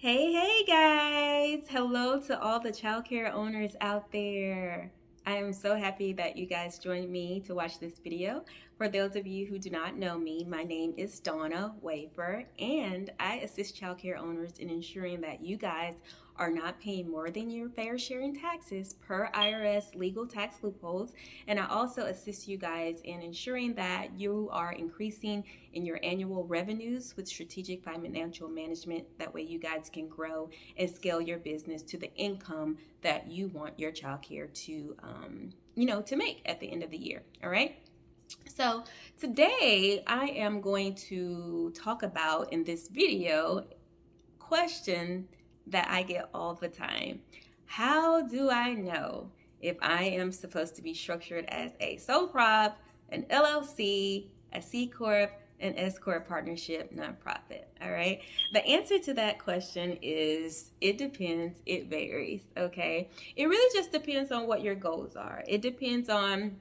Hey guys! Hello to all the childcare owners out there. I am so happy that you guys joined me to watch this video. For those of you who do not know me, my name is Donna Wafer, and I assist childcare owners in ensuring that you guys are not paying more than your fair share in taxes per IRS legal tax loopholes. And I also assist you guys in ensuring that you are increasing in your annual revenues with strategic financial management. That way you guys can grow and scale your business to the income that you want your childcare to make at the end of the year. All right. So today I am going to talk about in this video question that I get all the time. How do I know if I am supposed to be structured as a sole prop, an LLC, a C Corp, an S Corp partnership nonprofit? All right. The answer to that question is it depends. It varies. Okay. It really just depends on what your goals are. It depends on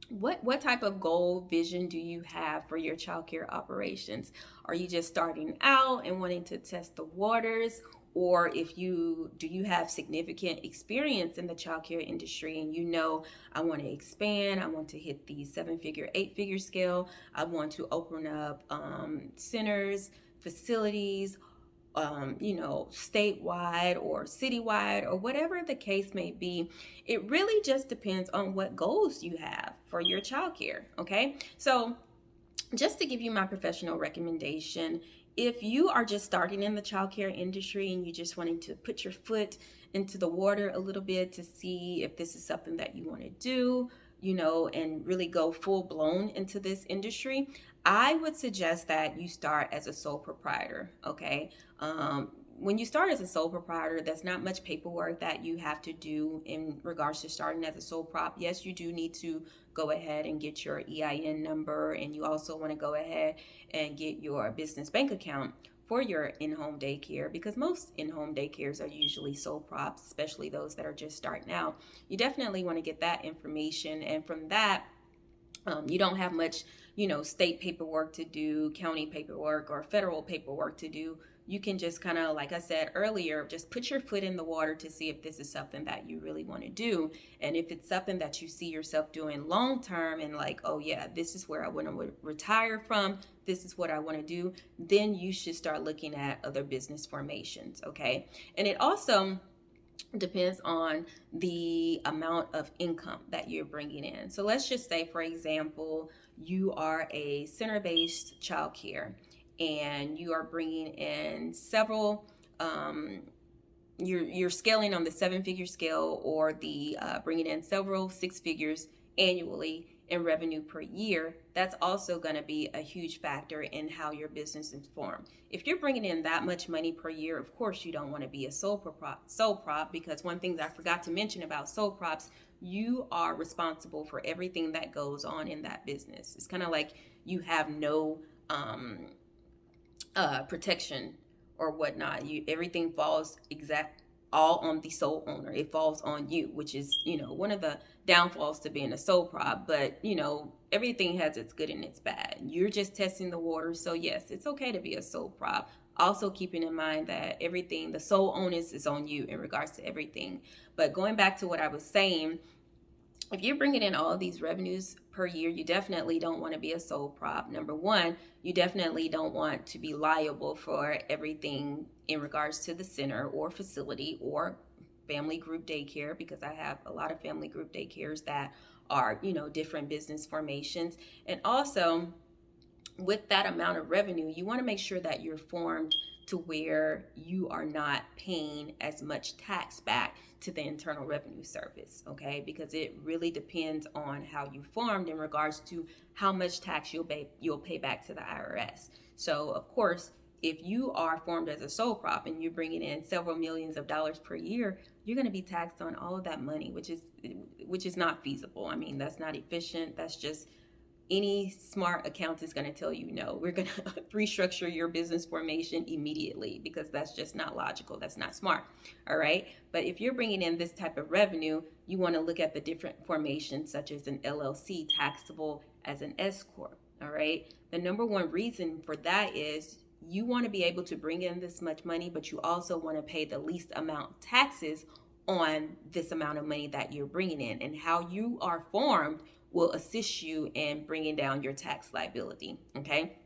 what type of goal vision do you have for your childcare operations? Are you just starting out and wanting to test the waters? Or if you do you have significant experience in the childcare industry and I want to expand, I want to hit the 7-figure, 8-figure scale, I want to open up centers, facilities, statewide or citywide or whatever the case may be. It really just depends on what goals you have for your childcare. Okay, so just to give you my professional recommendation, if you are just starting in the childcare industry and you just wanting to put your foot into the water a little bit to see if this is something that you want to do, and really go full blown into this industry, I would suggest that you start as a sole proprietor. Okay. When you start as a sole proprietor, there's not much paperwork that you have to do in regards to starting as a sole prop. Yes, you do need to go ahead and get your EIN number, and you also want to go ahead and get your business bank account for your in-home daycare, because most in-home daycares are usually sole props, especially those that are just starting out. You definitely want to get that information, and from that, you don't have much, state paperwork to do, county paperwork, or federal paperwork to do. You can just kind of, like I said earlier, just put your foot in the water to see if this is something that you really want to do. And if it's something that you see yourself doing long term and like, oh yeah, this is where I want to retire from, this is what I want to do, then you should start looking at other business formations. Okay. And it also depends on the amount of income that you're bringing in. So let's just say, for example, you are a center-based childcare and you are bringing in several, you're scaling on the 7-figure scale, or the bringing in several 6 figures annually in revenue per year. That's also going to be a huge factor in how your business is formed. If you're bringing in that much money per year, of course you don't want to be a sole prop, because one thing that I forgot to mention about sole props, you are responsible for everything that goes on in that business. It's kind of like you have no protection or whatnot. Everything falls all on the sole owner. It falls on you, which is, one of the downfalls to being a sole prop. But, everything has its good and its bad. You're just testing the water. So yes, it's okay to be a sole prop. Also keeping in mind that everything, the sole onus is on you in regards to everything. But going back to what I was saying, if you're bringing in all these revenues per year, you definitely don't want to be a sole prop. Number one, you definitely don't want to be liable for everything in regards to the center or facility or family group daycare, because I have a lot of family group daycares that are, different business formations. And also, with that amount of revenue, you want to make sure that you're formed to where you are not paying as much tax back to the Internal Revenue Service, okay? Because it really depends on how you formed in regards to how much tax you'll pay back to the IRS. So, of course, if you are formed as a sole prop and you're bringing in several millions of dollars per year, you're going to be taxed on all of that money, which is not feasible. I mean, that's not efficient. That's just, any smart accountant is going to tell you, no, we're going to restructure your business formation immediately, because that's just not logical. That's not smart. All right. But if you're bringing in this type of revenue, you want to look at the different formations, such as an LLC, taxable as an S Corp. All right. The number one reason for that is you want to be able to bring in this much money, but you also want to pay the least amount of taxes on this amount of money that you're bringing in. And how you are formed will assist you in bringing down your tax liability. Okay.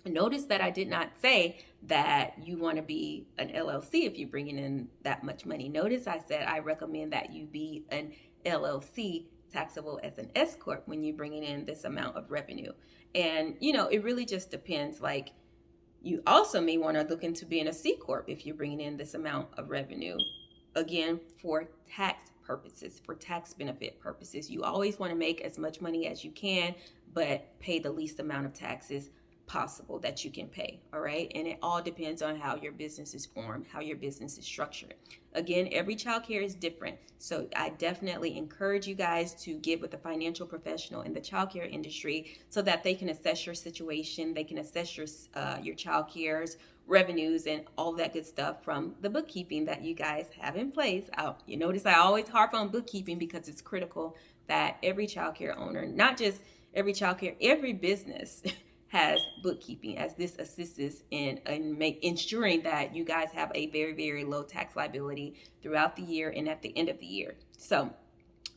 Notice that I did not say that you want to be an LLC if you're bringing in that much money. Notice I said I recommend that you be an LLC, taxable as an S corp, when you're bringing in this amount of revenue. And it really just depends. Like, you also may want to look into being a C corp if you're bringing in this amount of revenue. Again, for tax purposes, for tax benefit purposes, you always want to make as much money as you can, but pay the least amount of taxes possible that you can pay. All right. And it all depends on how your business is formed, how your business is structured. Again, every childcare is different. So I definitely encourage you guys to get with a financial professional in the childcare industry so that they can assess your situation. They can assess your childcare's revenues and all that good stuff from the bookkeeping that you guys have in place. You notice I always harp on bookkeeping because it's critical that every childcare owner, not just every childcare, every business has bookkeeping, as this assists in ensuring that you guys have a very, very low tax liability throughout the year and at the end of the year. So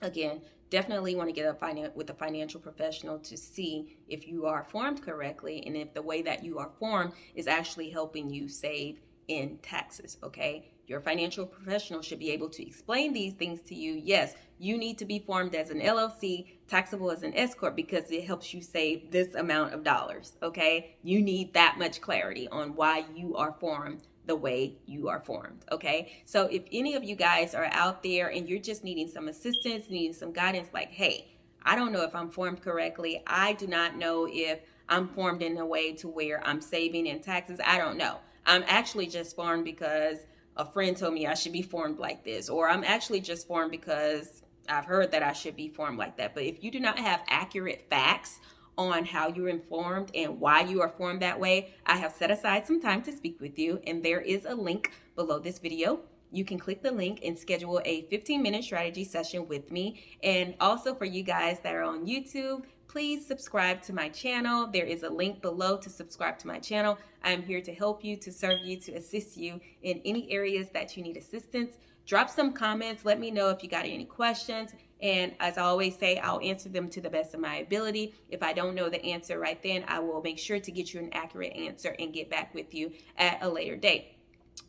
again, definitely want to get with a financial professional to see if you are formed correctly and if the way that you are formed is actually helping you save in taxes. Okay, your financial professional should be able to explain these things to you. Yes, you need to be formed as an LLC, taxable as an S corp, because it helps you save this amount of dollars. Okay, you need that much clarity on why you are formed the way you are formed. Okay, so if any of you guys are out there and you're just needing some assistance, needing some guidance, like, hey, I don't know if I'm formed correctly. I do not know if I'm formed in a way to where I'm saving in taxes. I don't know. I'm actually just formed because a friend told me I should be formed like this, or I'm actually just formed because I've heard that I should be formed like that. But if you do not have accurate facts on how you're informed and why you are formed that way, I have set aside some time to speak with you, and there is a link below this video. You can click the link and schedule a 15-minute strategy session with me. And also for you guys that are on YouTube, please subscribe to my channel. There is a link below to subscribe to my channel. I'm here to help you, to serve you, to assist you in any areas that you need assistance. Drop some comments. Let me know if you got any questions. And as I always say, I'll answer them to the best of my ability. If I don't know the answer right then, I will make sure to get you an accurate answer and get back with you at a later date.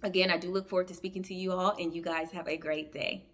Again, I do look forward to speaking to you all, and you guys have a great day.